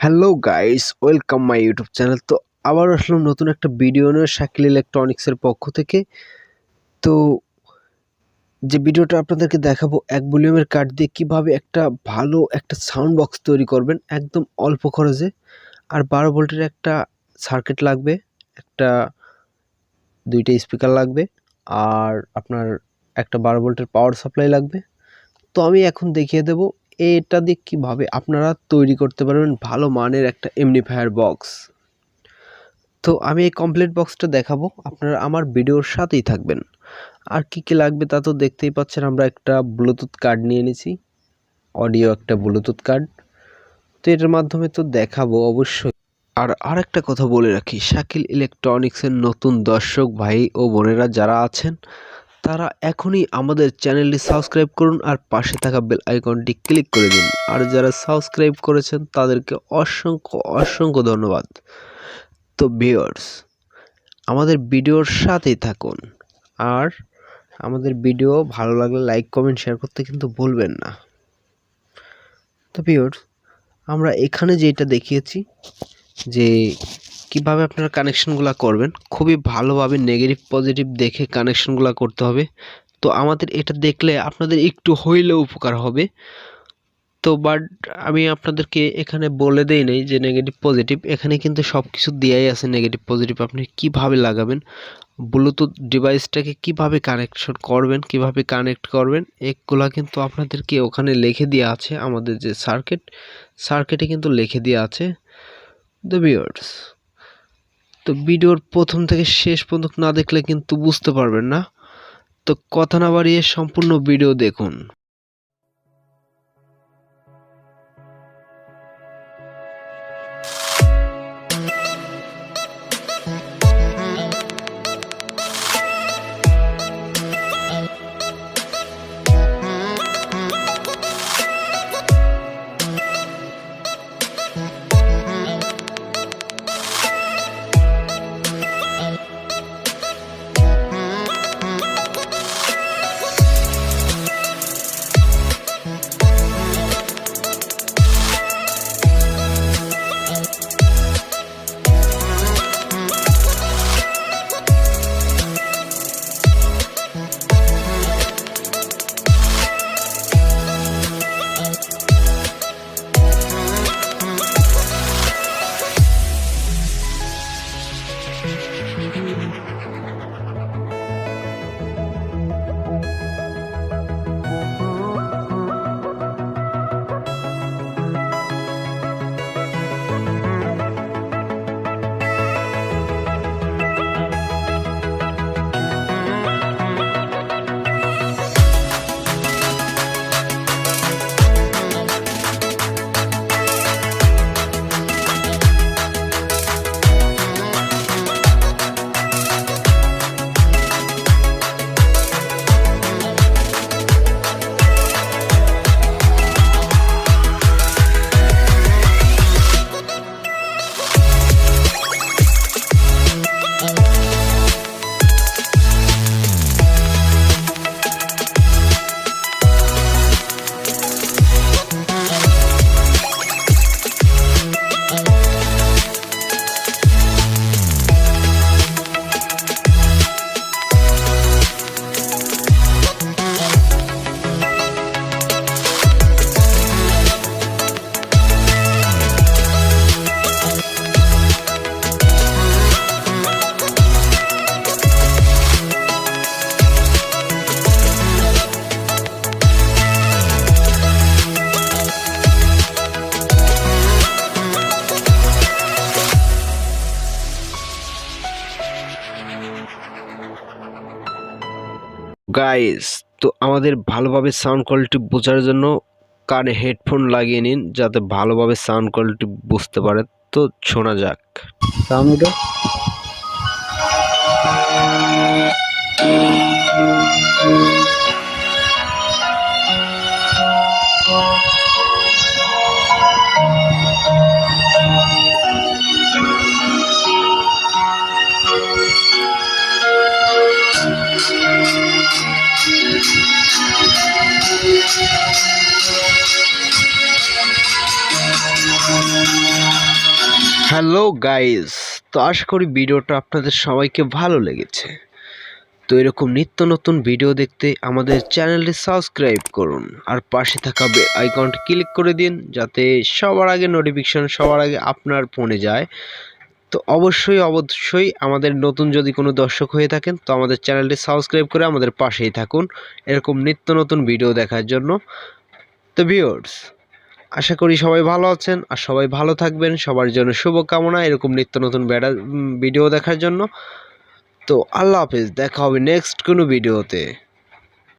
Hello guys, welcome my YouTube channel. তো আবার আসলাম নতুন একটা ভিডিও নিয়ে শাকিল ইলেকট্রনিক্সের পক্ষ থেকে। তো যে ভিডিওটা আপনাদেরকে দেখাবো, এক ভলিউমের কার্ড দিয়ে কিভাবে একটা ভালো একটা সাউন্ড বক্স তৈরি করবেন একদম অল্প খরচে। আর 12 ভোল্টের একটা সার্কিট লাগবে, একটা দুইটা স্পিকার লাগবে, আর আপনার একটা 12 ভোল্টের পাওয়ার সাপ্লাই লাগবে। তো আমি এখন দেখিয়ে দেব এটা দিয়ে কিভাবে আপনারা তৈরি করতে পারবেন ভালো মানের একটা এমপ্লিফায়ার বক্স। তো আমি এই কমপ্লিট বক্সটা দেখাবো, আপনারা আমার ভিডিওর সাথেই থাকবেন। আর কি কি লাগবে তা তো দেখতেই পাচ্ছেন, আমরা একটা ব্লুটুথ কার্ড নিয়ে নিয়েছি, অডিও একটা ব্লুটুথ কার্ড। তো এটার মাধ্যমে তো দেখাবো অবশ্যই। আর একটা কথা বলে রাখি, শাকিল ইলেকট্রনিক্সের নতুন দর্শক ভাই ও বোনেরা যারা আছেন, তারা এখনই আমাদের চ্যানেলটি সাবস্ক্রাইব করুন আর পাশে থাকা বেল আইকনটি ক্লিক করে দিন। আর যারা সাবস্ক্রাইব করেছেন তাদেরকে অসংখ্য অসংখ্য ধন্যবাদ। তো ভিউয়ার্স, আমাদের ভিডিওর সাথেই থাকুন, আর আমাদের ভিডিও ভালো লাগলে লাইক কমেন্ট শেয়ার করতে কিন্তু ভুলবেন না। তো ভিউয়ার্স, আমরা এখানে যেটা দেখিয়েছি যে কিভাবে আপনারা কানেকশনগুলো করবেন, খুবই ভালোভাবে নেগেটিভ পজিটিভ দেখে কানেকশনগুলো করতে হবে। তো আমাদের এটা দেখলে আপনাদের একটু হইলেও উপকার হবে। তো বাট আমি আপনাদেরকে এখানে বলে দেই নাই যে নেগেটিভ পজিটিভ, এখানে কিন্তু সব কিছু দেওয়াই আছে। নেগেটিভ পজিটিভ আপনি কিভাবে লাগাবেন, ব্লুটুথ ডিভাইসটাকে কিভাবে কানেকশন করবেন, কিভাবে কানেক্ট করবেন, এগুলা কিন্তু আপনাদেরকে ওখানে লিখে দেওয়া আছে। আমাদের যে সার্কিটে কিন্তু লিখে দেওয়া আছে। দ্য ভিউয়ার্স, তো ভিডিওর প্রথম থেকে শেষ পর্যন্ত না দেখলে কিন্তু বুঝতে পারবেন না। তো কথা না বাড়িয়ে সম্পূর্ণ ভিডিও দেখুন। গাইস, তো আমাদের ভালোভাবে সাউন্ড কোয়ালিটি বোঝার জন্য কানে হেডফোন লাগিয়ে নিন, যাতে ভালোভাবে সাউন্ড কোয়ালিটি বুঝতে পারে। তো শোনা যাক সাউন্ড। হ্যালো গাইস, তো আশা করি ভিডিওটা আপনাদের সবাইকে ভালো লেগেছে। তো এরকম নিত্য নতুন ভিডিও দেখতে আমাদের চ্যানেলটি সাবস্ক্রাইব করুন আর পাশে থাকা বেল আইকনটি ক্লিক করে দিন, যাতে সবার আগে নোটিফিকেশন সবার আগে আপনার ফোনে যায়। তো অবশ্যই আমাদের নতুন যদি কোনো দর্শক হয়ে থাকেন তো আমাদের চ্যানেলটি সাবস্ক্রাইব করে আমাদের পাশেই থাকুন এরকম নিত্য নতুন ভিডিও দেখার জন্য। তো ভিউয়ার্স, আশা করি সবাই ভালো আছেন আর সবাই ভালো থাকবেন। সবার জন্য শুভকামনা এরকম নিত্য নতুন ভিডিও দেখার জন্য। তো আল্লাহ হাফেজ, দেখা হবে নেক্সট কোনো ভিডিওতে।